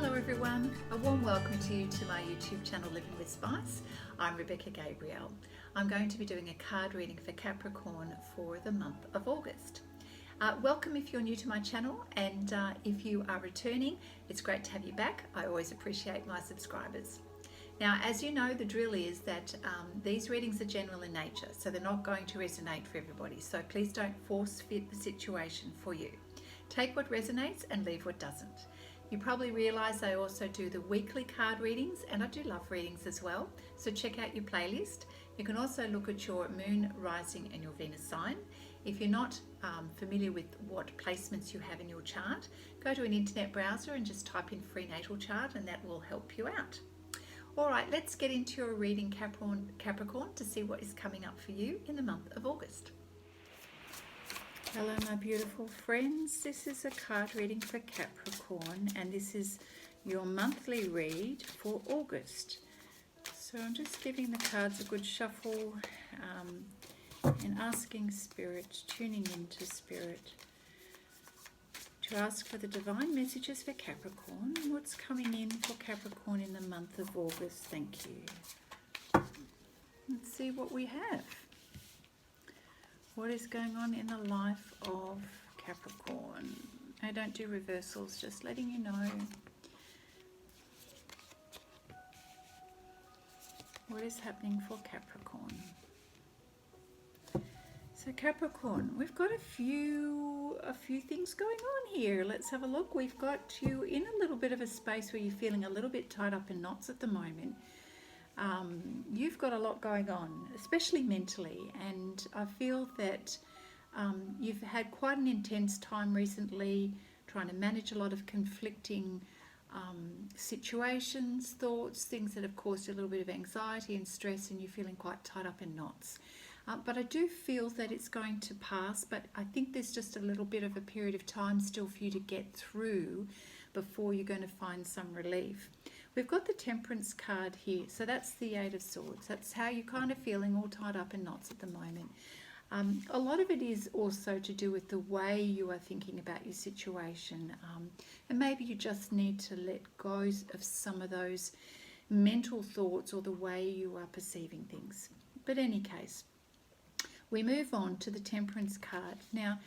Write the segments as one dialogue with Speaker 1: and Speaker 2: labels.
Speaker 1: Hello everyone, a warm welcome to you to my YouTube channel Living with Spice. I'm Rebecca Gabriel. I'm going to be doing a card reading for Capricorn for the month of August. Welcome if you're new to my channel, and if you are returning, it's great to have you back. I always appreciate my subscribers. Now, as you know, the drill is that these readings are general in nature, so they're not going to resonate for everybody. So please don't force fit the situation for you. Take what resonates and leave what doesn't. You probably realize I also do the weekly card readings, and I do love readings as well. So check out your playlist. You can also look at your moon, rising and your Venus sign. If you're not familiar with what placements you have in your chart, go to an internet browser and just type in free natal chart, and that will help you out. All right, let's get into your reading, Capricorn, to see what is coming up for you in the month of August. Hello my beautiful friends, this is a card reading for Capricorn, and this is your monthly read for August. So I'm just giving the cards a good shuffle and asking Spirit, tuning into Spirit, to ask for the divine messages for Capricorn. What's coming in for Capricorn in the month of August? Thank you. Let's see what we have. What is going on in the life of Capricorn? I don't do reversals, just letting you know. What is happening for Capricorn? So Capricorn, we've got a few things going on here. Let's have a look. We've got you in a little bit of a space where you're feeling a little bit tied up in knots at the moment. You've got a lot going on, especially mentally, and I feel that you've had quite an intense time recently trying to manage a lot of conflicting situations, thoughts, things that have caused you a little bit of anxiety and stress, and you're feeling quite tied up in knots. But I do feel that it's going to pass, but I think there's just a little bit of a period of time still for you to get through before you're going to find some relief. We've got the Temperance card here, so that's the Eight of Swords. That's how you're kind of feeling, all tied up in knots at the moment. A lot of it is also to do with the way you are thinking about your situation, and maybe you just need to let go of some of those mental thoughts or the way you are perceiving things. But in any case, we move on to the Temperance card. Now,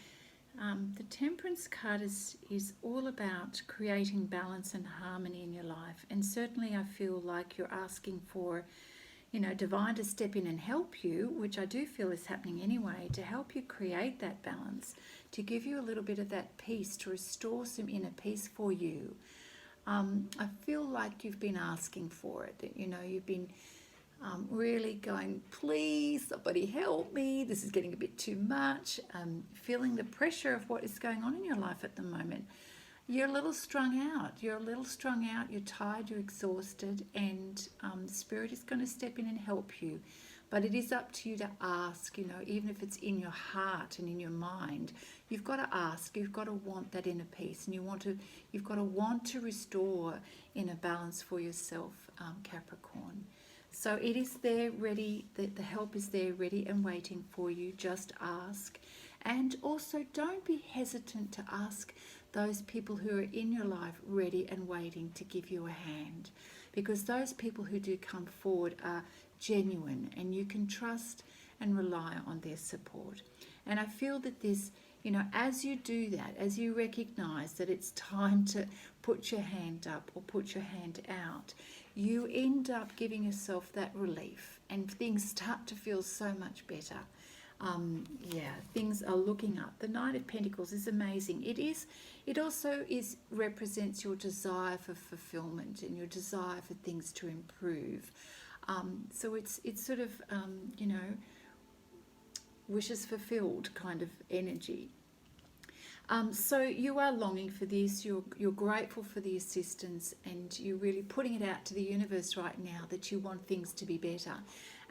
Speaker 1: the Temperance card is all about creating balance and harmony in your life, and certainly I feel like you're asking for, divine to step in and help you, which I do feel is happening anyway, to help you create that balance, to give you a little bit of that peace, to restore some inner peace for you. I feel like you've been asking for it, that you've been really going, please, somebody help me, this is getting a bit too much, feeling the pressure of what is going on in your life at the moment. You're a little strung out, you're tired, you're exhausted, and Spirit is going to step in and help you. But it is up to you to ask, even if it's in your heart and in your mind, you've got to ask, you've got to want that inner peace, and you've got to want to restore inner balance for yourself, Capricorn. So it is there ready, the help is there ready and waiting for you. Just ask. And also don't be hesitant to ask those people who are in your life ready and waiting to give you a hand, because those people who do come forward are genuine, and you can trust and rely on their support. And I feel that this, as you do that, as you recognize that it's time to put your hand up or put your hand out, you end up giving yourself that relief, and things start to feel so much better. Things are looking up. The Knight of Pentacles is amazing. It also represents your desire for fulfillment and your desire for things to improve. So it's sort of, wishes fulfilled kind of energy. So you are longing for this, you're grateful for the assistance, and you're really putting it out to the universe right now that you want things to be better.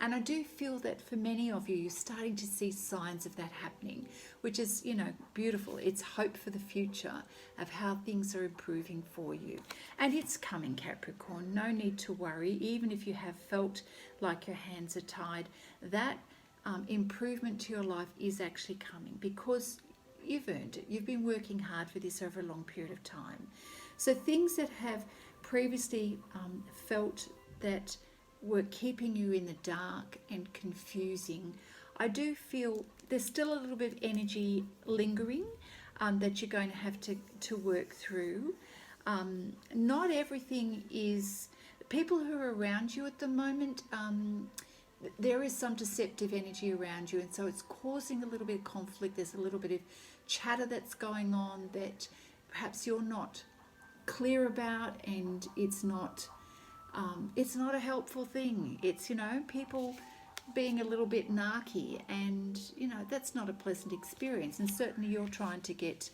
Speaker 1: And I do feel that for many of you, you're starting to see signs of that happening, which is, beautiful. It's hope for the future of how things are improving for you. And it's coming, Capricorn. No need to worry, even if you have felt like your hands are tied. That improvement to your life is actually coming, because you've earned it. You've been working hard for this over a long period of time. So things that have previously felt that were keeping you in the dark and confusing. I do feel there's still a little bit of energy lingering that you're going to have to work through. Not everything is, people who are around you at the moment, there is some deceptive energy around you, and so it's causing a little bit of conflict. There's a little bit of chatter that's going on that perhaps you're not clear about, and it's not a helpful thing. It's, you know, people being a little bit narky, and, you know, that's not a pleasant experience, and certainly you're trying to get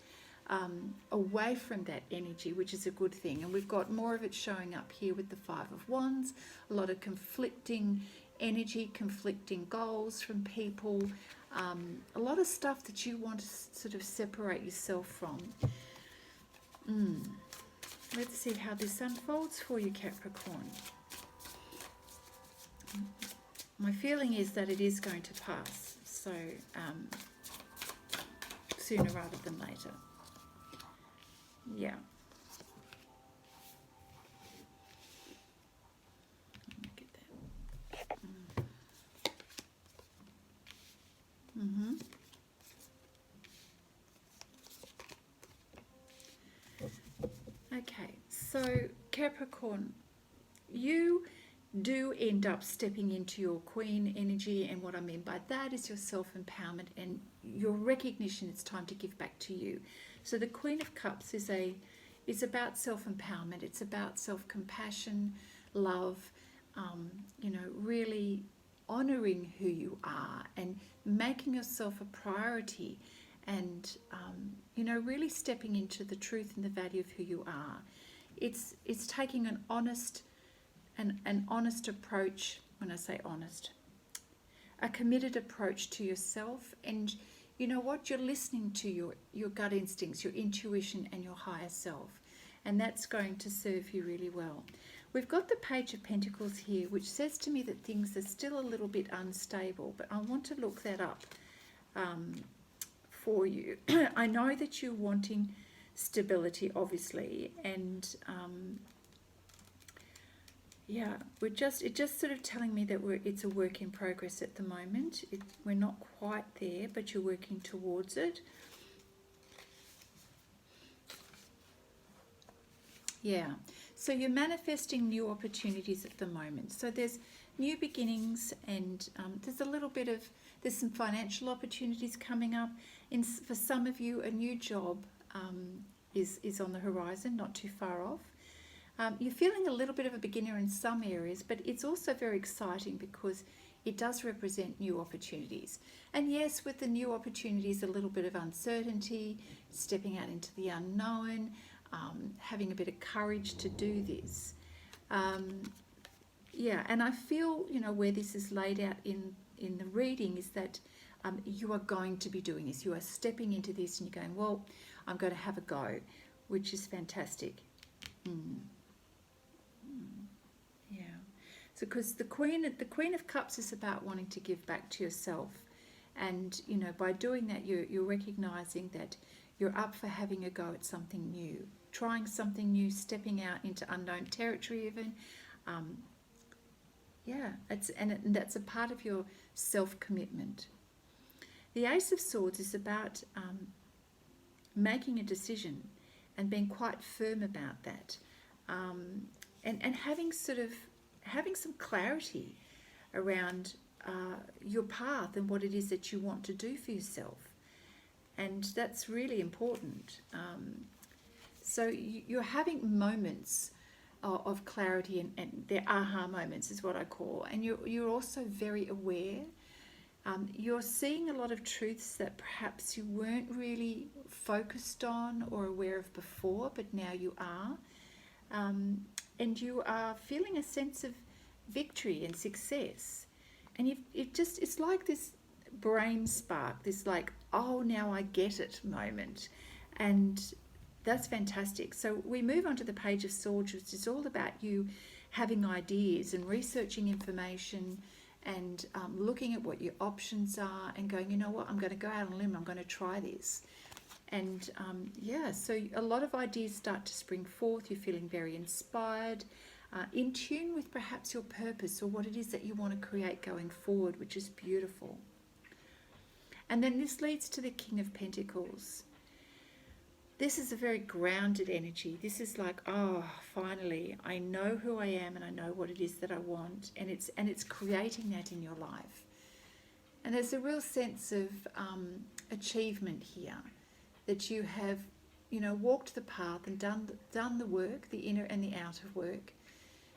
Speaker 1: away from that energy, which is a good thing. And we've got more of it showing up here with the Five of Wands, a lot of conflicting energy, conflicting goals from people, a lot of stuff that you want to sort of separate yourself from. Let's see how this unfolds for you, Capricorn. My feeling is that it is going to pass, so sooner rather than later. Yeah. Let me get that. Okay, so Capricorn, you do end up stepping into your Queen energy, and what I mean by that is your self-empowerment and your recognition it's time to give back to you. So the Queen of Cups is about self-empowerment. It's about self-compassion, love, you know, really honouring who you are and making yourself a priority, and you know, really stepping into the truth and the value of who you are. It's taking an honest approach. When I say honest, a committed approach to yourself, and you know what, you're listening to your gut instincts, your intuition, and your higher self, and that's going to serve you really well. We've got the Page of Pentacles here, which says to me that things are still a little bit unstable, but I want to look that up for you. I know that you're wanting stability, obviously, and yeah, it's just sort of telling me that it's a work in progress at the moment. We're not quite there, but you're working towards it. Yeah, so you're manifesting new opportunities at the moment. So there's new beginnings, and there's some financial opportunities coming up. For some of you, a new job is on the horizon, not too far off. You're feeling a little bit of a beginner in some areas, but it's also very exciting because it does represent new opportunities. And yes, with the new opportunities, a little bit of uncertainty, stepping out into the unknown, having a bit of courage to do this. Yeah, and I feel, you know, where this is laid out in the reading is that you are going to be doing this. You are stepping into this and you're going, well, I'm going to have a go, which is fantastic. Yeah. So because the Queen of Cups is about wanting to give back to yourself. And, you know, by doing that, you're recognizing that you're up for having a go at something new, trying something new, stepping out into unknown territory even. Yeah, that's a part of your self-commitment. The Ace of Swords is about making a decision and being quite firm about that, and having some clarity around your path and what it is that you want to do for yourself, and that's really important. So you're having moments of clarity, and their aha moments is what I call, and you're also very aware. You're seeing a lot of truths that perhaps you weren't really focused on or aware of before, but now you are. And you are feeling a sense of victory and success. And it's like this brain spark, this like, oh, now I get it moment. And that's fantastic. So we move on to the Page of Swords, which is all about you having ideas and researching information, and looking at what your options are and going, you know what, I'm going to go out on a limb, I'm going to try this. And yeah, so a lot of ideas start to spring forth. You're feeling very inspired, in tune with perhaps your purpose or what it is that you want to create going forward, which is beautiful. And then this leads to the King of Pentacles. This is a very grounded energy. This is like, oh, finally, I know who I am and I know what it is that I want, and it's creating that in your life. And there's a real sense of achievement here, that you have, walked the path and done the work, the inner and the outer work.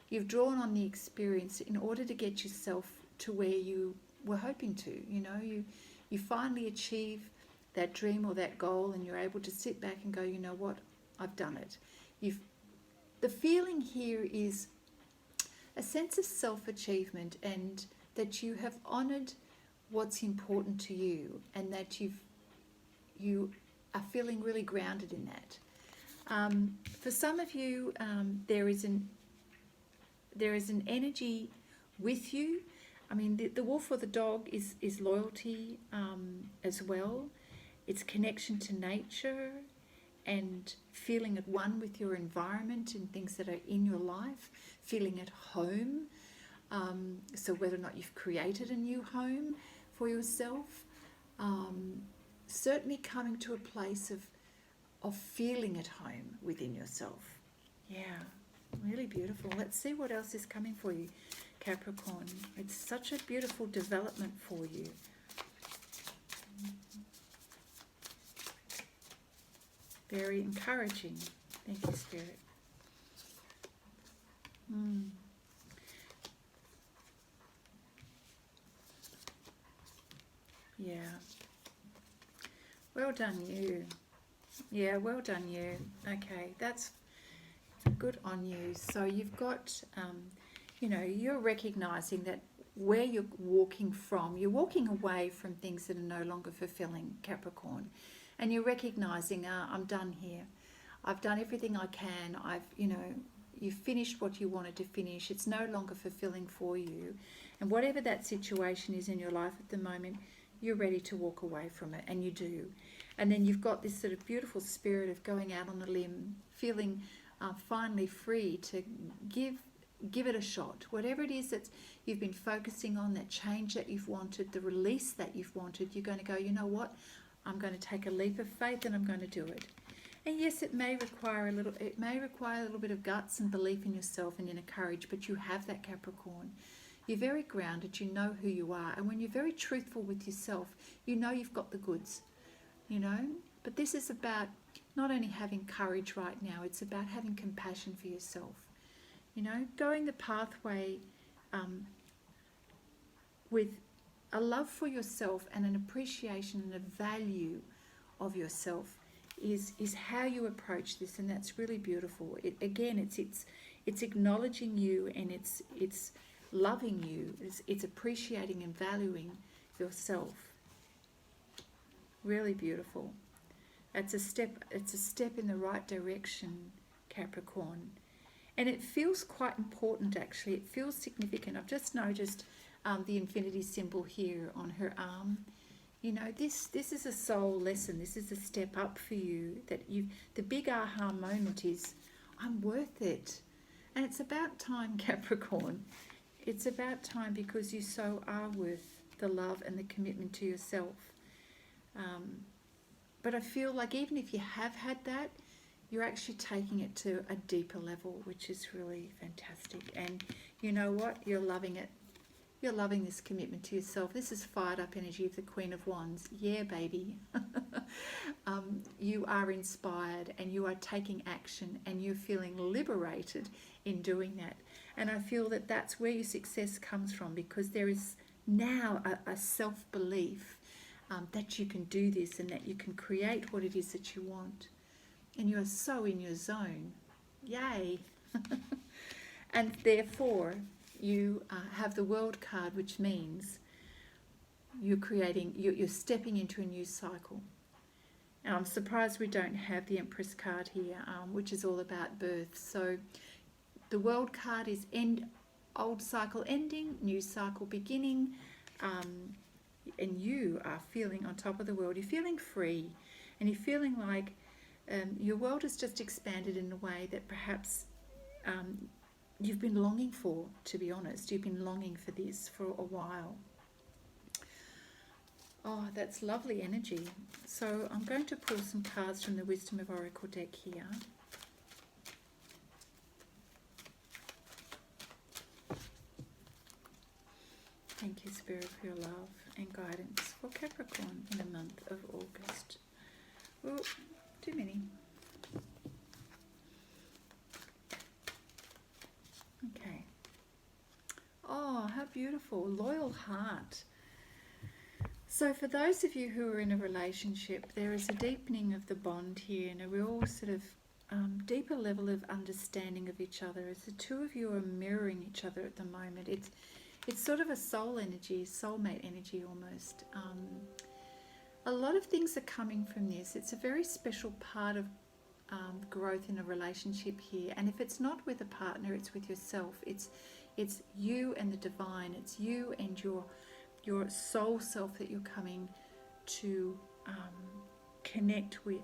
Speaker 1: You've drawn on the experience in order to get yourself to where you were hoping to. You finally achieve that dream or that goal, and you're able to sit back and go, you know what, I've done it. The feeling here is a sense of self-achievement, and that you have honoured what's important to you, and that you are feeling really grounded in that. For some of you, there is an energy with you. I mean, the wolf or the dog is loyalty as well. It's connection to nature and feeling at one with your environment and things that are in your life, feeling at home. So whether or not you've created a new home for yourself, certainly coming to a place of feeling at home within yourself. Yeah, really beautiful. Let's see what else is coming for you, Capricorn. It's such a beautiful development for you. Very encouraging. Thank you, Spirit. Yeah. Well done, you. Yeah, well done, you. Okay, that's good on you. So you've got, you're recognizing that where you're walking from, you're walking away from things that are no longer fulfilling, Capricorn. And you're recognizing, I'm done here. I've done everything I can. You've finished what you wanted to finish. It's no longer fulfilling for you. And whatever that situation is in your life at the moment, you're ready to walk away from it, and you do. And then you've got this sort of beautiful spirit of going out on a limb, feeling finally free to give it a shot. Whatever it is that you've been focusing on, that change that you've wanted, the release that you've wanted, you're going to go, you know what? I'm going to take a leap of faith and I'm going to do it. And yes, it may require a little bit of guts and belief in yourself and inner courage, but you have that, Capricorn. You're very grounded, you know who you are, and when you're very truthful with yourself, you know you've got the goods, But this is about not only having courage right now, it's about having compassion for yourself. Going the pathway with a love for yourself and an appreciation and a value of yourself is how you approach this, and that's really beautiful. It's acknowledging you, and it's loving you. It's appreciating and valuing yourself. Really beautiful. It's a step in the right direction, Capricorn. And it feels quite important, actually. It feels significant. I've just noticed the infinity symbol here on her arm. This is a soul lesson. This is a step up for you. The big aha moment is, I'm worth it. And it's about time, Capricorn. It's about time, because you so are worth the love and the commitment to yourself. But I feel like even if you have had that, you're actually taking it to a deeper level, which is really fantastic. And you know what? You're loving it. You're loving this commitment to yourself. This is fired up energy of the Queen of Wands. Yeah, baby. You are inspired, and you are taking action, and you're feeling liberated in doing that. And I feel that that's where your success comes from, because there is now a self-belief that you can do this and that you can create what it is that you want. And you are so in your zone. Yay. And therefore, you have the World card, which means you're stepping into a new cycle. And I'm surprised we don't have the Empress card here, which is all about birth. So the World card is old cycle ending, new cycle beginning, and you are feeling on top of the world. You're feeling free, and you're feeling like your world has just expanded in a way that perhaps you've been longing for, to be honest. You've been longing for this for a while. Oh, that's lovely energy. So I'm going to pull some cards from the Wisdom of Oracle deck here. Thank you, Spirit, for your love and guidance for Capricorn in the month of August. Oh, too many. Okay. Oh, how beautiful. Loyal heart. So for those of you who are in a relationship, there is a deepening of the bond here and a real sort of deeper level of understanding of each other as the two of you are mirroring each other at the moment. It's sort of a soul energy, soulmate energy almost. A lot of things are coming from this. It's a very special part of growth in a relationship here. And if it's not with a partner, it's with yourself. It's you and the divine. It's you and your soul self that you're coming to connect with,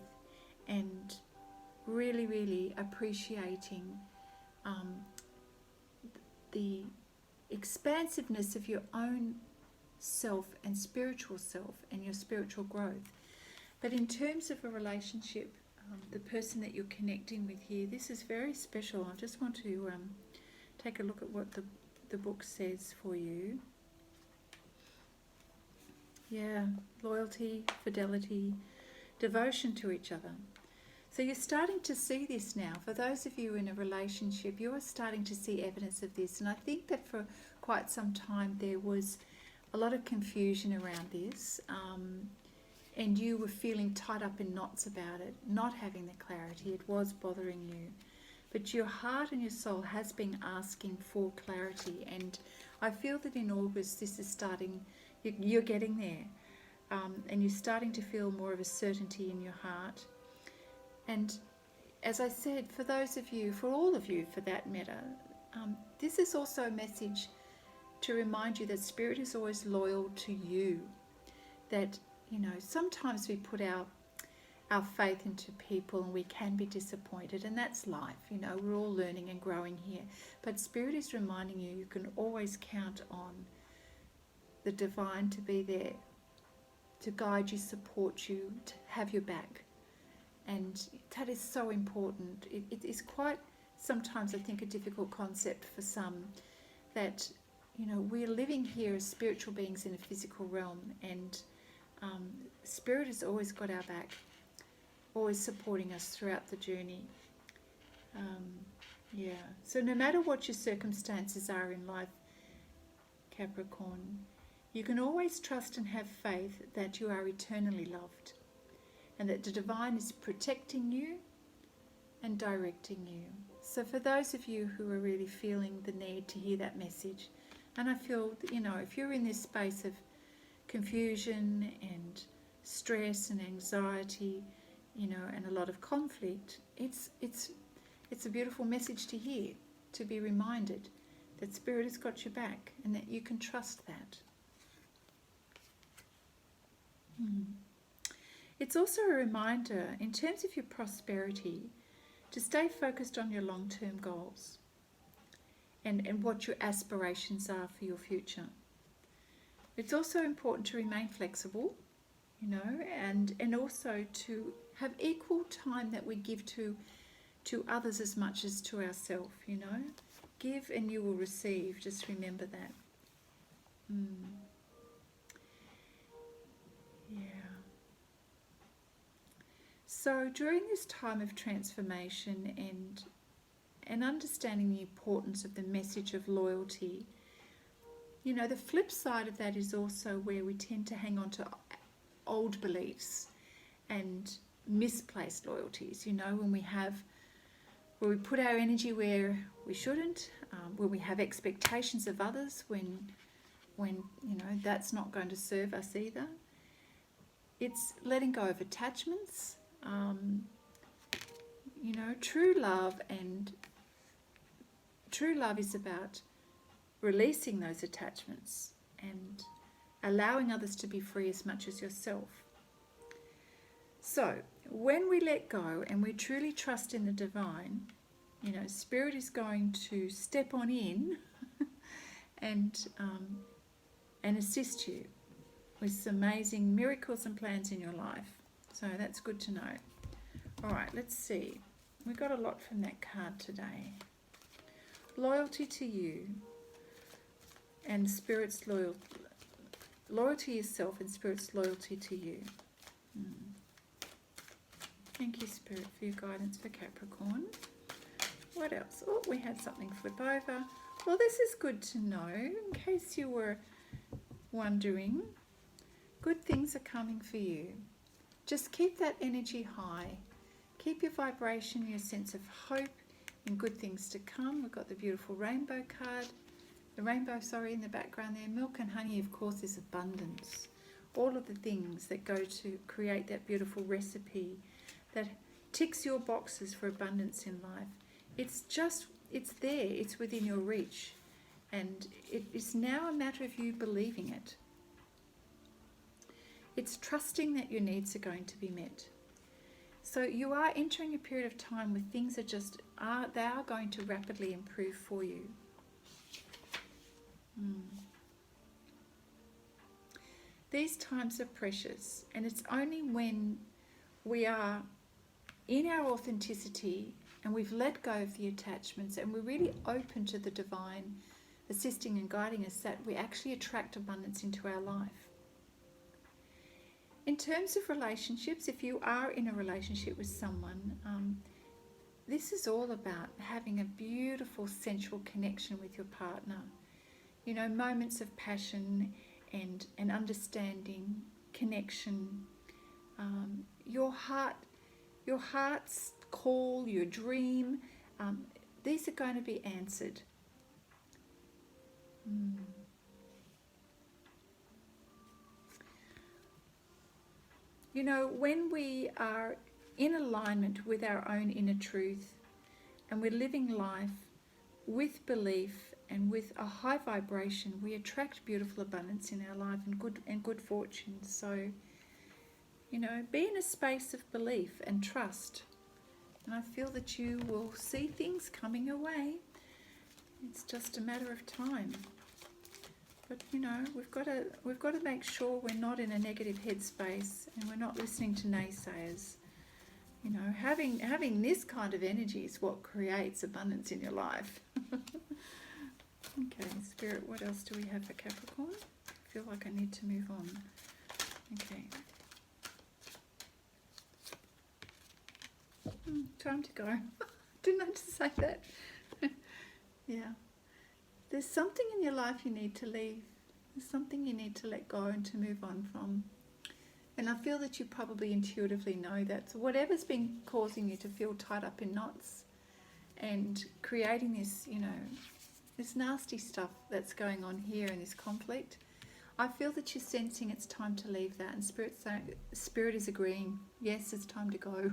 Speaker 1: and really, really appreciating the expansiveness of your own self and spiritual self and your spiritual growth. But in terms of a relationship, the person that you're connecting with here, this is very special. I just want to take a look at what the book says for you. Yeah, loyalty, fidelity, devotion to each other. So you're starting to see this now. For those of you in a relationship, you are starting to see evidence of this. And I think that for quite some time there was a lot of confusion around this. And you were feeling tied up in knots about it, not having the clarity. It was bothering you. But your heart and your soul has been asking for clarity. And I feel that in August this is starting. You're getting there, and you're starting to feel more of a certainty in your heart. And as I said, for those of you, for all of you for that matter, this is also a message to remind you that Spirit is always loyal to you. That, you know, sometimes we put our faith into people and we can be disappointed, and that's life. You know, we're all learning and growing here. But Spirit is reminding you, you can always count on the divine to be there, to guide you, support you, to have your back. And that is so important. It is quite sometimes, I think, a difficult concept for some, that, you know, we're living here as spiritual beings in a physical realm, and Spirit has always got our back, always supporting us throughout the journey. Yeah, so no matter what your circumstances are in life, Capricorn, you can always trust and have faith that you are eternally loved, and that the divine is protecting you and directing you. So for those of you who are really feeling the need to hear that message, and I feel that, you know, if you're in this space of confusion and stress and anxiety, you know, and a lot of conflict, it's a beautiful message to hear, to be reminded that Spirit has got your back and that you can trust that. It's also a reminder, in terms of your prosperity, to stay focused on your long-term goals and what your aspirations are for your future. It's also important to remain flexible, you know, and also to have equal time that we give to others as much as to ourselves, you know. Give and you will receive. Just remember that. Yeah. So during this time of transformation and understanding the importance of the message of loyalty, you know, the flip side of that is also where we tend to hang on to old beliefs and misplaced loyalties, you know, when we put our energy where we shouldn't, when we have expectations of others, when you know, that's not going to serve us either. It's letting go of attachments. You know, true love is about releasing those attachments and allowing others to be free as much as yourself. So when we let go and we truly trust in the divine, you know, Spirit is going to step on in and assist you with some amazing miracles and plans in your life. So that's good to know. All right, let's see. We got a lot from that card today. Loyalty to you and Spirit's loyalty to yourself and Spirit's loyalty to you. Thank you, Spirit, for your guidance for Capricorn. What else? Oh, we had something flip over. Well, this is good to know in case you were wondering. Good things are coming for you. Just keep that energy high. Keep your vibration, your sense of hope and good things to come. We've got the beautiful rainbow card. The rainbow, in the background there. Milk and honey, of course, is abundance. All of the things that go to create that beautiful recipe that ticks your boxes for abundance in life. It's there, it's within your reach. And it is now a matter of you believing it. It's trusting that your needs are going to be met. So you are entering a period of time where things they are going to rapidly improve for you. These times are precious, and it's only when we are in our authenticity and we've let go of the attachments and we're really open to the divine assisting and guiding us that we actually attract abundance into our life. In terms of relationships, if you are in a relationship with someone, this is all about having a beautiful sensual connection with your partner. You know, moments of passion and understanding, connection, your heart's call, your dream, these are going to be answered. You know, when we are in alignment with our own inner truth and we're living life with belief and with a high vibration, we attract beautiful abundance in our life and good fortune. So, you know, be in a space of belief and trust. And I feel that you will see things coming your way. It's just a matter of time. But you know, we've got to make sure we're not in a negative headspace and we're not listening to naysayers. You know, having this kind of energy is what creates abundance in your life. Okay, Spirit, what else do we have for Capricorn? I feel like I need to move on. Okay. Time to go. Didn't I just say that? Yeah. There's something in your life you need to leave. There's something you need to let go and to move on from. And I feel that you probably intuitively know that. So whatever's been causing you to feel tied up in knots and creating this, you know, this nasty stuff that's going on here in this conflict, I feel that you're sensing it's time to leave that. And Spirit is agreeing, yes, it's time to go.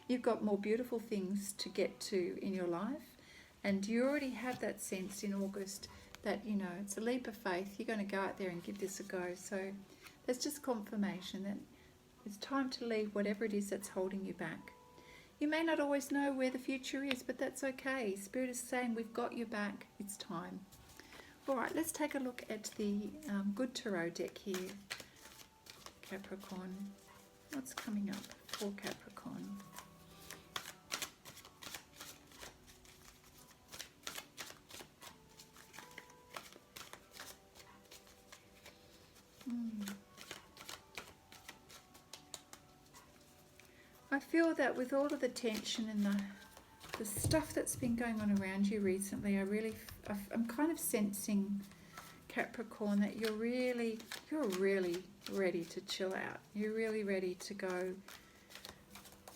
Speaker 1: You've got more beautiful things to get to in your life. And you already have that sense in August that, you know, it's a leap of faith. You're going to go out there and give this a go. So there's just confirmation that it's time to leave whatever it is that's holding you back. You may not always know where the future is, but that's okay. Spirit is saying we've got your back. It's time. All right, let's take a look at the Good Tarot deck here. Capricorn. What's coming up for Capricorn? I feel that with all of the tension and the stuff that's been going on around you recently, I'm kind of sensing, Capricorn, that you're really ready to chill out. You're really ready to go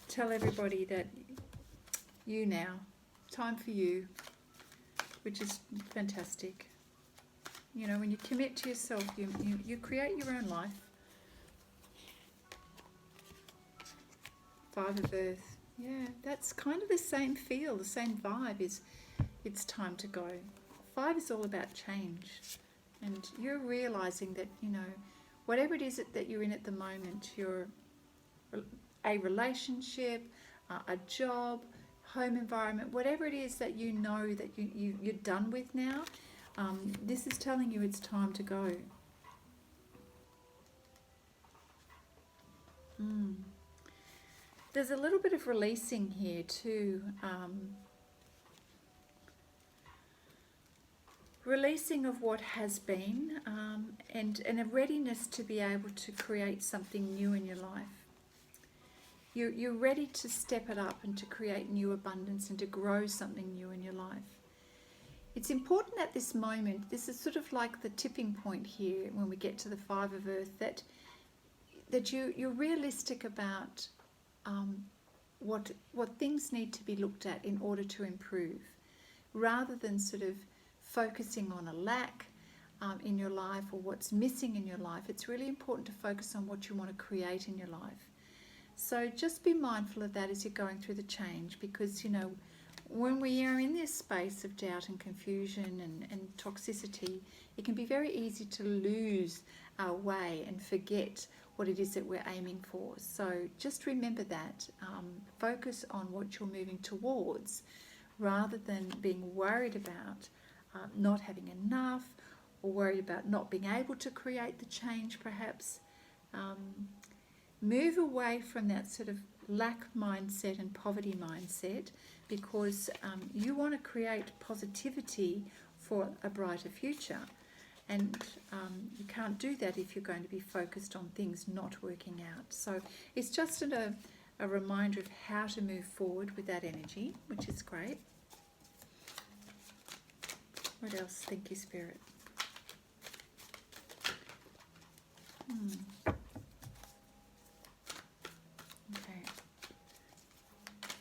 Speaker 1: tell everybody that time for you, which is fantastic. You know, when you commit to yourself, you create your own life. Five of Earth. Yeah, that's kind of the same feel, the same vibe is it's time to go. Five is all about change. And you're realizing that, you know, whatever it is that you're in at the moment, you're a relationship, a job, home environment, whatever it is that you know that you're done with now, this is telling you it's time to go. There's a little bit of releasing here too. Releasing of what has been, and a readiness to be able to create something new in your life. You're ready to step it up and to create new abundance and to grow something new in your life. It's important at this moment, this is sort of like the tipping point here when we get to the Five of Earth, that you're realistic about what things need to be looked at in order to improve, rather than sort of focusing on a lack in your life or what's missing in your life. It's really important to focus on what you want to create in your life. So just be mindful of that as you're going through the change, because, you know, when we are in this space of doubt and confusion and toxicity, it can be very easy to lose our way and forget what it is that we're aiming for. So just remember that. Focus on what you're moving towards, rather than being worried about not having enough, or worried about not being able to create the change perhaps. Move away from that sort of lack mindset and poverty mindset, because you want to create positivity for a brighter future. And you can't do that if you're going to be focused on things not working out. So it's just a reminder of how to move forward with that energy, which is great. What else? Thank you, Spirit. Okay.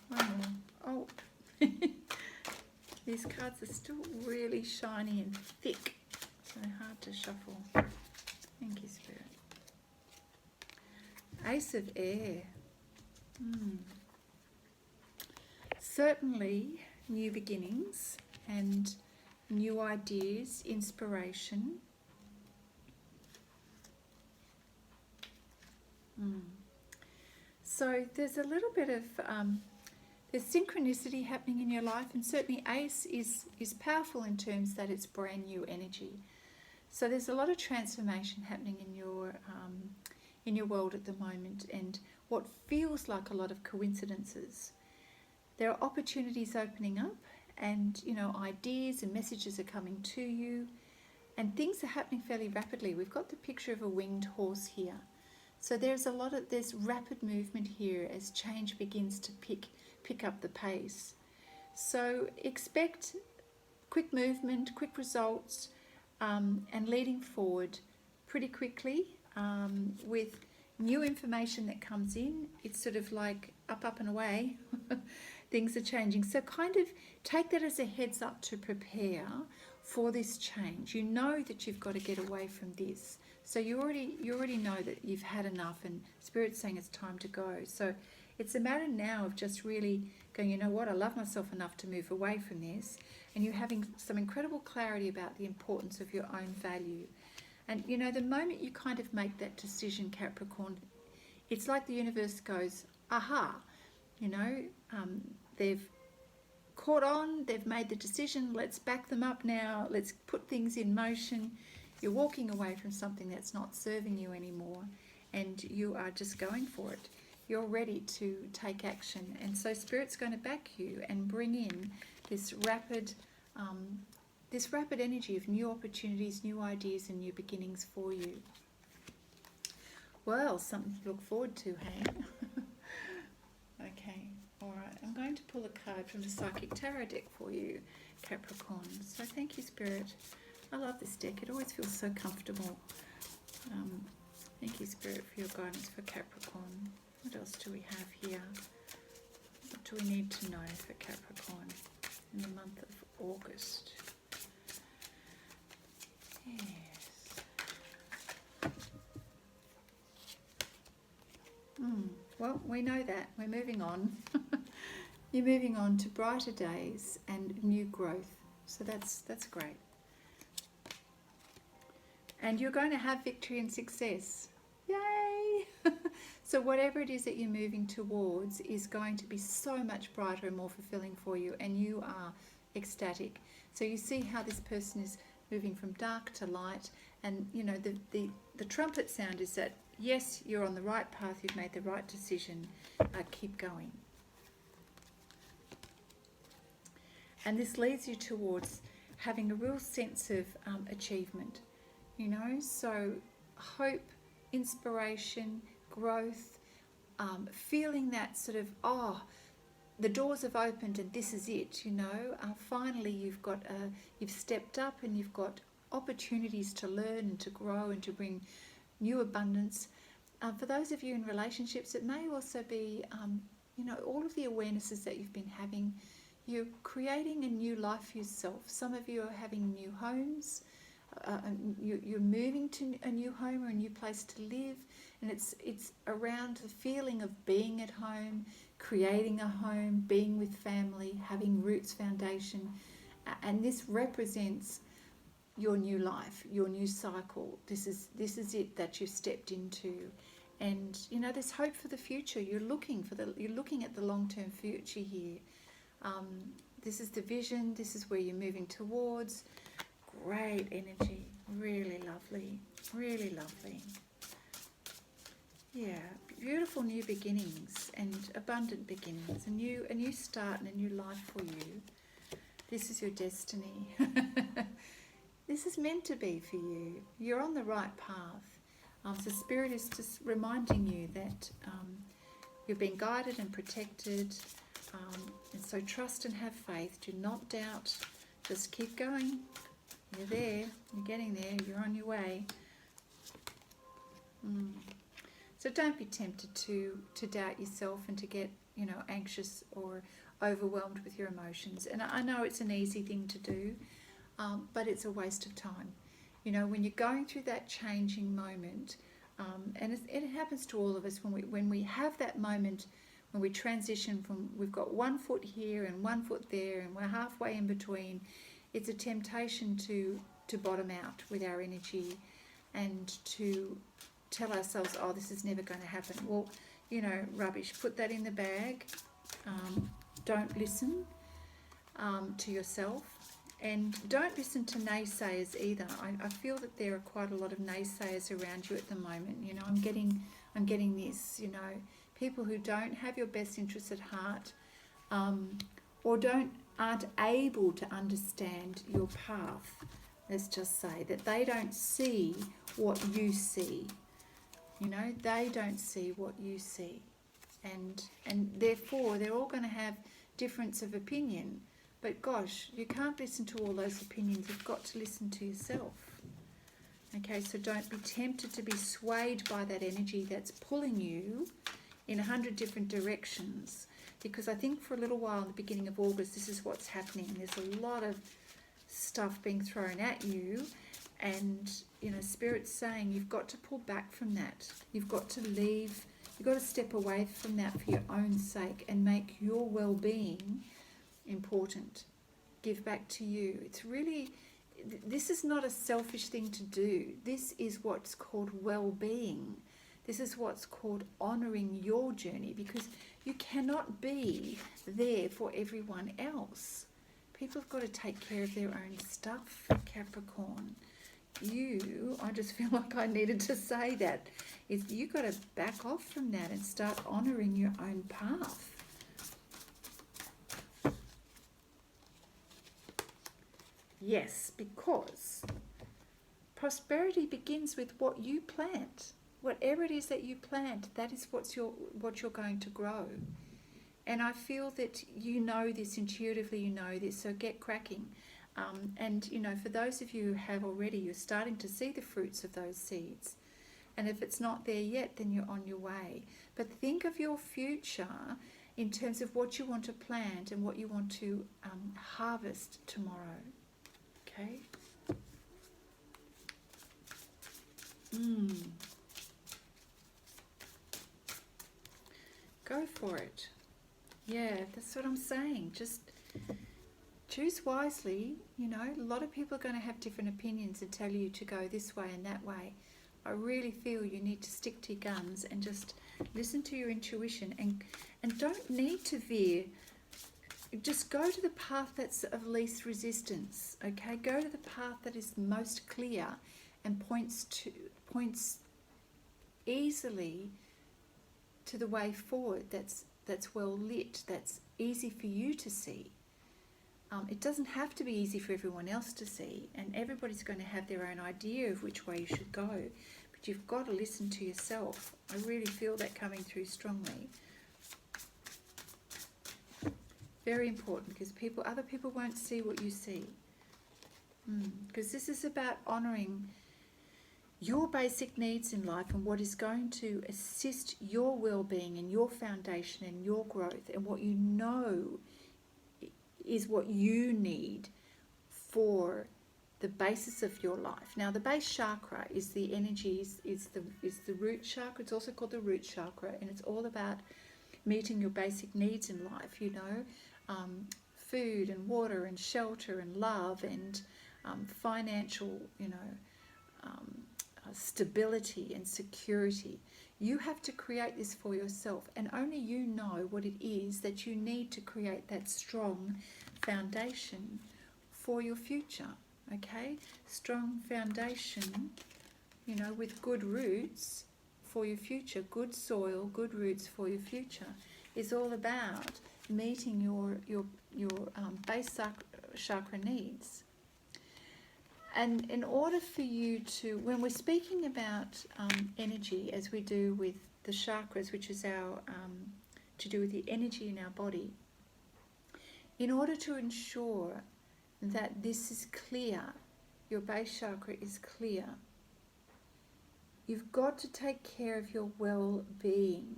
Speaker 1: One more. Oh. These cards are still really shiny and thick. So hard to shuffle. Thank you, Spirit. Ace of Air. Certainly new beginnings and new ideas, inspiration. So there's a little bit of there's synchronicity happening in your life, and certainly Ace is powerful in terms that it's brand new energy. So there's a lot of transformation happening in your world at the moment, and what feels like a lot of coincidences. There are opportunities opening up, and, you know, ideas and messages are coming to you, and things are happening fairly rapidly. We've got the picture of a winged horse here. So there's rapid movement here as change begins to pick up the pace. So expect quick movement, quick results, and leading forward pretty quickly with new information that comes in. It's sort of like up and away. Things are changing. So kind of take that as a heads up to prepare for this change. You know that you've got to get away from this. So you already know that you've had enough, and Spirit's saying it's time to go. So it's a matter now of just really going, you know what, I love myself enough to move away from this. And you're having some incredible clarity about the importance of your own value. And, you know, the moment you kind of make that decision, Capricorn, it's like the universe goes, aha, you know, they've caught on, they've made the decision, let's back them up now, let's put things in motion. You're walking away from something that's not serving you anymore, and you are just going for it. You're ready to take action, and so Spirit's going to back you and bring in this rapid energy of new opportunities, new ideas, and new beginnings for you. Well, something to look forward to, hey? Okay, all right. I'm going to pull a card from the Psychic Tarot deck for you, Capricorn. So thank you, Spirit. I love this deck. It always feels so comfortable. Thank you, Spirit, for your guidance for Capricorn. What else do we have here? What do we need to know for Capricorn in the month of August? Yes. Well, we know that. We're moving on. You're moving on to brighter days and new growth. So that's great. And you're going to have victory and success. Yay! So whatever it is that you're moving towards is going to be so much brighter and more fulfilling for you, and you are ecstatic. So you see how this person is moving from dark to light, and you know the trumpet sound is that yes, you're on the right path, you've made the right decision, keep going. And this leads you towards having a real sense of achievement, you know, so hope, inspiration, growth, feeling that sort of, oh, the doors have opened and this is it, you know. Finally you've stepped up and you've got opportunities to learn and to grow and to bring new abundance. For those of you in relationships, it may also be, you know, all of the awarenesses that you've been having. You're creating a new life for yourself. Some of you are having new homes. You're moving to a new home or a new place to live, and it's around the feeling of being at home, creating a home, being with family, having roots, foundation, and this represents your new life, your new cycle. This is it that you've stepped into, and you know there's hope for the future. You're looking at the long-term future here. This is the vision. This is where you're moving towards. Great energy, really lovely, really lovely. Yeah, beautiful new beginnings and abundant beginnings, a new start and a new life for you. This is your destiny. This is meant to be for you. You're on the right path. So Spirit is just reminding you that you're being guided and protected, and so trust and have faith. Do not doubt. Just keep going. You're there, you're getting there, you're on your way. So don't be tempted to doubt yourself and to get, you know, anxious or overwhelmed with your emotions. And I know it's an easy thing to do, but it's a waste of time. You know, when you're going through that changing moment, and it happens to all of us when we have that moment, when we transition from we've got 1 foot here and 1 foot there and we're halfway in between. It's a temptation to bottom out with our energy and to tell ourselves, oh, this is never going to happen. Well, you know, rubbish. Put that in the bag. Don't listen to yourself, and don't listen to naysayers either. I feel that there are quite a lot of naysayers around you at the moment. You know, I'm getting this, you know, people who don't have your best interests at heart, or aren't able to understand your path. Let's just say that they don't see what you see. You know, they don't see what you see, and therefore they're all going to have difference of opinion. But gosh, you can't listen to all those opinions. You've got to listen to yourself. Okay, so don't be tempted to be swayed by that energy that's pulling you in 100 different directions. Because I think for a little while in the beginning of August, this is what's happening. There's a lot of stuff being thrown at you, and you know, Spirit's saying you've got to pull back from that. You've got to leave. You've got to step away from that for your own sake and make your well-being important. Give back to you. It's really, this is not a selfish thing to do. This is what's called well-being. This is what's called honouring your journey, because you cannot be there for everyone else. People have got to take care of their own stuff, Capricorn. I just feel like I needed to say that. You've got to back off from that and start honouring your own path. Yes, because prosperity begins with what you plant. Whatever it is that you plant, that is what you're going to grow. And I feel that you know this intuitively, you know this, so get cracking. And, you know, for those of you who have already, you're starting to see the fruits of those seeds. And if it's not there yet, then you're on your way. But think of your future in terms of what you want to plant and what you want to harvest tomorrow. Okay? Go for it. Yeah, that's what I'm saying. Just choose wisely. You know, a lot of people are going to have different opinions and tell you to go this way and that way. I really feel you need to stick to your guns and just listen to your intuition, and don't need to veer. Just go to the path that's of least resistance, okay? Go to the path that is most clear and points easily to the way forward, that's well lit, that's easy for you to see. It doesn't have to be easy for everyone else to see, and everybody's going to have their own idea of which way you should go, but you've got to listen to yourself. I really feel that coming through strongly. Very important, because other people won't see what you see. Because this is about honouring your basic needs in life and what is going to assist your well-being and your foundation and your growth, and what you know is what you need for the basis of your life. Now, the base chakra is the energies, is the root chakra. It's also called the root chakra, and it's all about meeting your basic needs in life, you know, food and water and shelter and love and financial, you know, stability and security. You have to create this for yourself, and only you know what it is that you need to create that strong foundation for your future, okay? Strong foundation, you know, with good roots for your future, good soil, good roots for your future, is all about meeting your base chakra needs. And in order for you to, when we're speaking about energy, as we do with the chakras, which is our to do with the energy in our body, in order to ensure that this is clear, your base chakra is clear, you've got to take care of your well-being,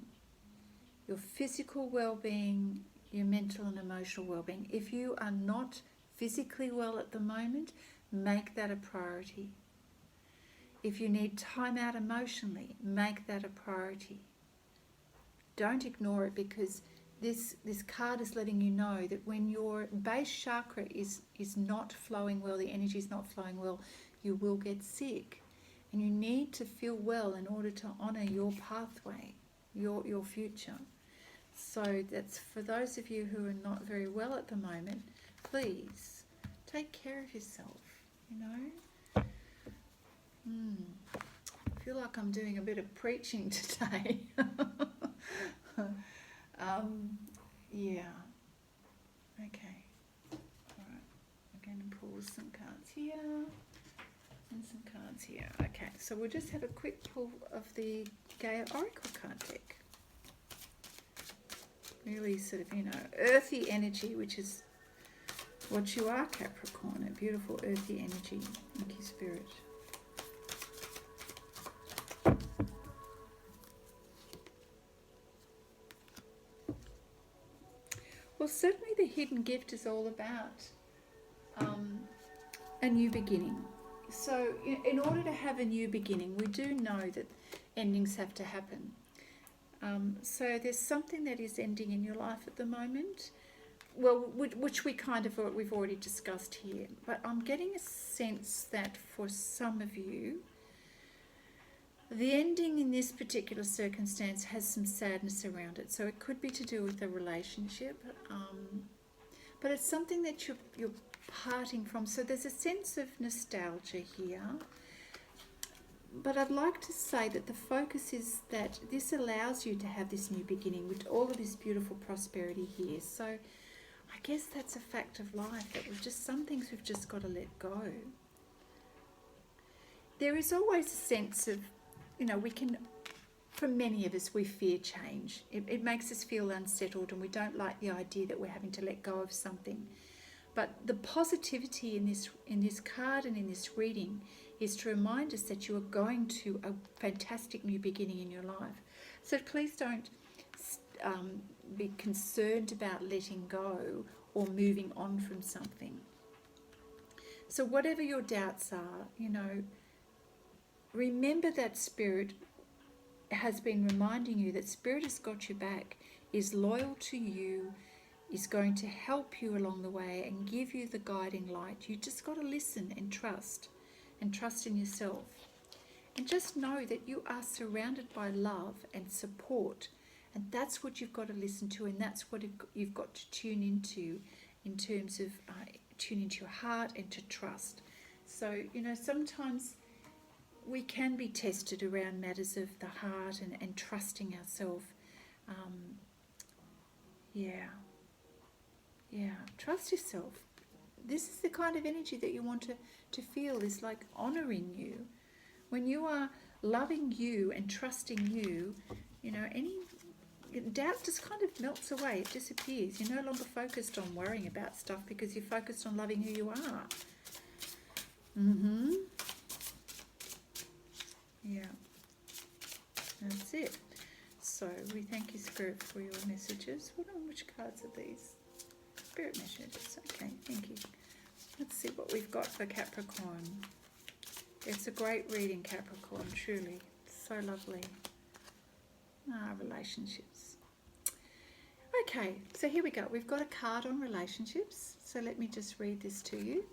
Speaker 1: your physical well-being, your mental and emotional well-being. If you are not physically well at the moment, make that a priority. If you need time out emotionally, make that a priority. Don't ignore it, because this card is letting you know that when your base chakra is not flowing well, the energy is not flowing well, you will get sick. And you need to feel well in order to honour your pathway, your future. So that's for those of you who are not very well at the moment, please take care of yourself. You know, I feel like I'm doing a bit of preaching today. Yeah. Okay. All right. I'm going to pull some cards here and some cards here. Okay. So we'll just have a quick pull of the Gaia Oracle card deck. Really sort of, you know, earthy energy, which is what you are, Capricorn, a beautiful earthy energy. Thank you, Spirit. Well, certainly the hidden gift is all about a new beginning. So in order to have a new beginning, we do know that endings have to happen. So there's something that is ending in your life at the moment. Well, which we've already discussed here, but I'm getting a sense that for some of you, the ending in this particular circumstance has some sadness around it. So it could be to do with a relationship, but it's something that you're parting from. So there's a sense of nostalgia here. But I'd like to say that the focus is that this allows you to have this new beginning with all of this beautiful prosperity here. So I guess that's a fact of life, that some things we've just got to let go. There is always a sense of, you know, for many of us, we fear change. It makes us feel unsettled, and we don't like the idea that we're having to let go of something. But the positivity in this card and in this reading is to remind us that you are going to a fantastic new beginning in your life. So please don't be concerned about letting go or moving on from something. So whatever your doubts are, you know, remember that Spirit has been reminding you that Spirit has got your back, is loyal to you, is going to help you along the way and give you the guiding light. You just got to listen and trust in yourself. And just know that you are surrounded by love and support. And that's what you've got to listen to, and that's what you've got to tune into in terms of tune into your heart and to trust. So, sometimes we can be tested around matters of the heart and trusting ourselves. Trust yourself. This is the kind of energy that you want to feel, is like honouring you. When you are loving you and trusting you, any doubt just kind of melts away. It disappears. You're no longer focused on worrying about stuff because you're focused on loving who you are. Yeah. That's it. So we thank you, Spirit, for your messages. Which cards are these? Spirit messages. Okay, thank you. Let's see what we've got for Capricorn. It's a great reading, Capricorn, truly. So lovely. Relationships. Okay, so here we go. We've got a card on relationships. So let me just read this to you.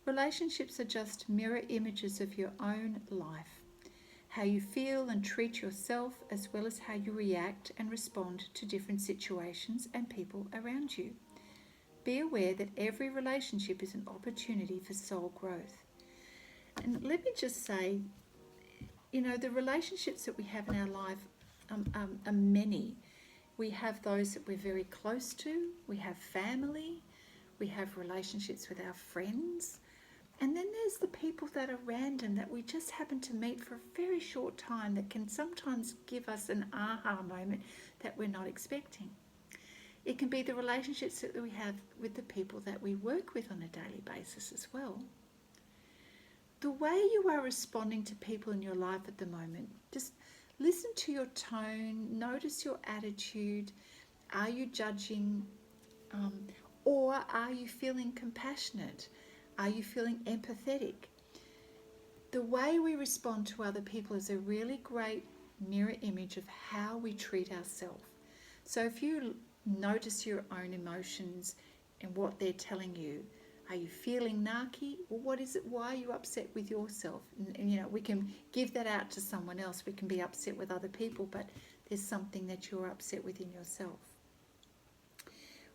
Speaker 1: Relationships are just mirror images of your own life. How you feel and treat yourself, as well as how you react and respond to different situations and people around you. Be aware that every relationship is an opportunity for soul growth. And let me just say, the relationships that we have in our life are many. We have those that we're very close to. We have family. We have relationships with our friends. And then there's the people that are random, that we just happen to meet for a very short time, that can sometimes give us an aha moment that we're not expecting. It can be the relationships that we have with the people that we work with on a daily basis as well. The way you are responding to people in your life at the moment, just listen to your tone, notice your attitude. Are you judging, or are you feeling compassionate? Are you feeling empathetic? The way we respond to other people is a really great mirror image of how we treat ourselves. So if you notice your own emotions and what they're telling you, are you feeling narky? Or what is it? Why are you upset with yourself? And we can give that out to someone else. We can be upset with other people, but there's something that you're upset with in yourself.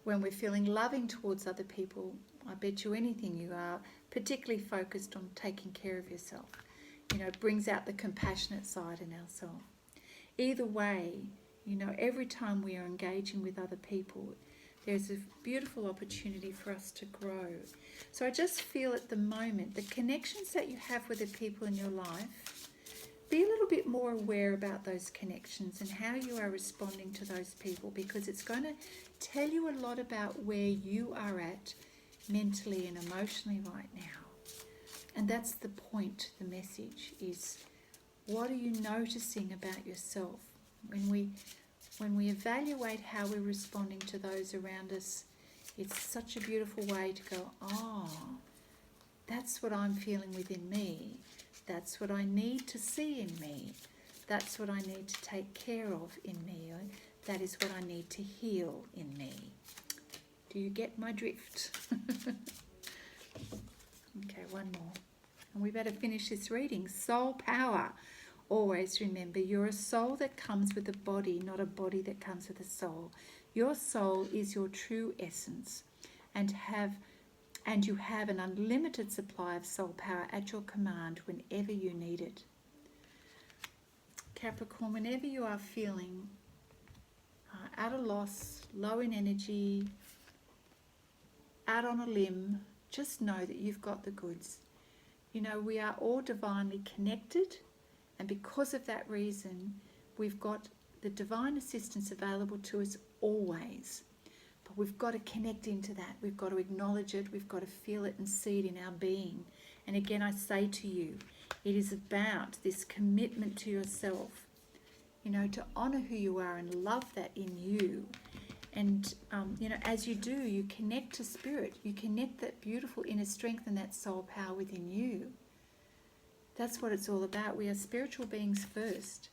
Speaker 1: When we're feeling loving towards other people, I bet you anything you are particularly focused on taking care of yourself. It brings out the compassionate side in ourselves. Either way, every time we are engaging with other people, there's a beautiful opportunity for us to grow. So I just feel at the moment, the connections that you have with the people in your life, be a little bit more aware about those connections and how you are responding to those people, because it's going to tell you a lot about where you are at mentally and emotionally right now. And that's the point, the message is, what are you noticing about yourself? When we evaluate how we're responding to those around us, it's such a beautiful way to go, that's what I'm feeling within me. That's what I need to see in me. That's what I need to take care of in me. That is what I need to heal in me. Do you get my drift? Okay, one more. And we better finish this reading. Soul power. Always remember, you're a soul that comes with a body, not a body that comes with a soul. Your soul is your true essence, and you have an unlimited supply of soul power at your command whenever you need it. Capricorn, whenever you are feeling at a loss, low in energy, out on a limb, just know that you've got the goods. We are all divinely connected, and because of that reason, we've got the divine assistance available to us always. But we've got to connect into that. We've got to acknowledge it. We've got to feel it and see it in our being. And again, I say to you, it is about this commitment to yourself, to honour who you are and love that in you. And, as you do, you connect to spirit. You connect that beautiful inner strength and that soul power within you. That's what it's all about. We are spiritual beings first.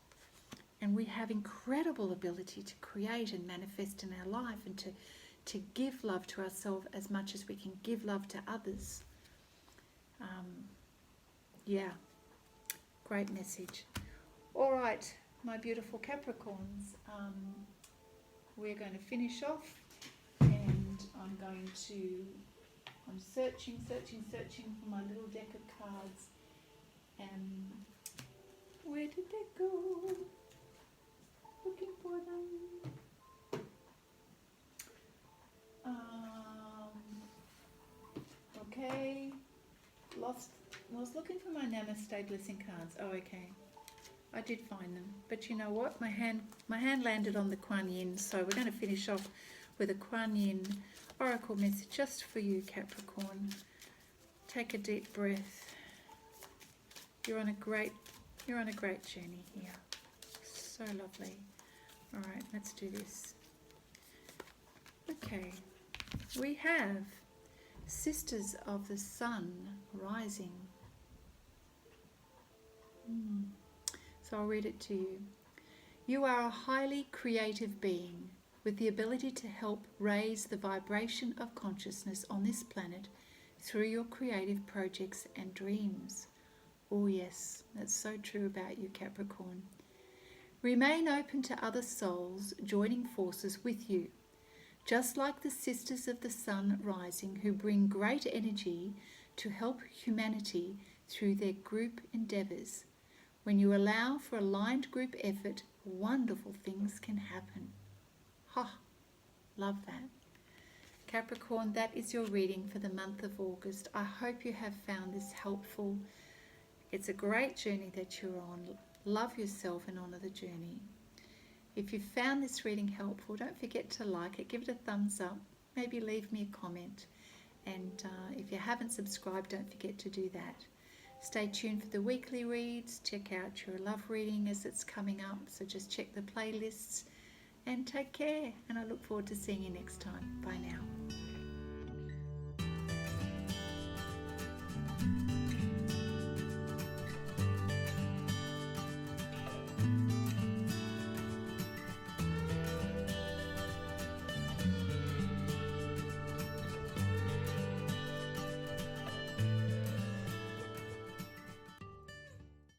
Speaker 1: And we have incredible ability to create and manifest in our life, and to give love to ourselves as much as we can give love to others. Great message. All right, my beautiful Capricorns, we're going to finish off, and I'm searching for my little deck of cards. Where did they go? Looking for them. Okay. I was looking for my Namaste blessing cards. Oh, okay. I did find them. But you know what? My hand landed on the Kuan Yin, so we're going to finish off with a Kuan Yin oracle message just for you, Capricorn. Take a deep breath. You're on a great journey here. So lovely. All right, let's do this. Okay. We have Sisters of the Sun rising. So I'll read it to you. You are a highly creative being with the ability to help raise the vibration of consciousness on this planet through your creative projects and dreams. Oh yes, that's so true about you, Capricorn. Remain open to other souls joining forces with you, just like the Sisters of the Sun rising, who bring great energy to help humanity through their group endeavours. When you allow for aligned group effort, wonderful things can happen. Ha! Love that. Capricorn, that is your reading for the month of August. I hope you have found this helpful. It's a great journey that you're on. Love yourself and honour the journey. If you found this reading helpful, don't forget to like it, give it a thumbs up, maybe leave me a comment. And if you haven't subscribed, don't forget to do that. Stay tuned for the weekly reads. Check out your love reading as it's coming up. So just check the playlists and take care. And I look forward to seeing you next time. Bye now.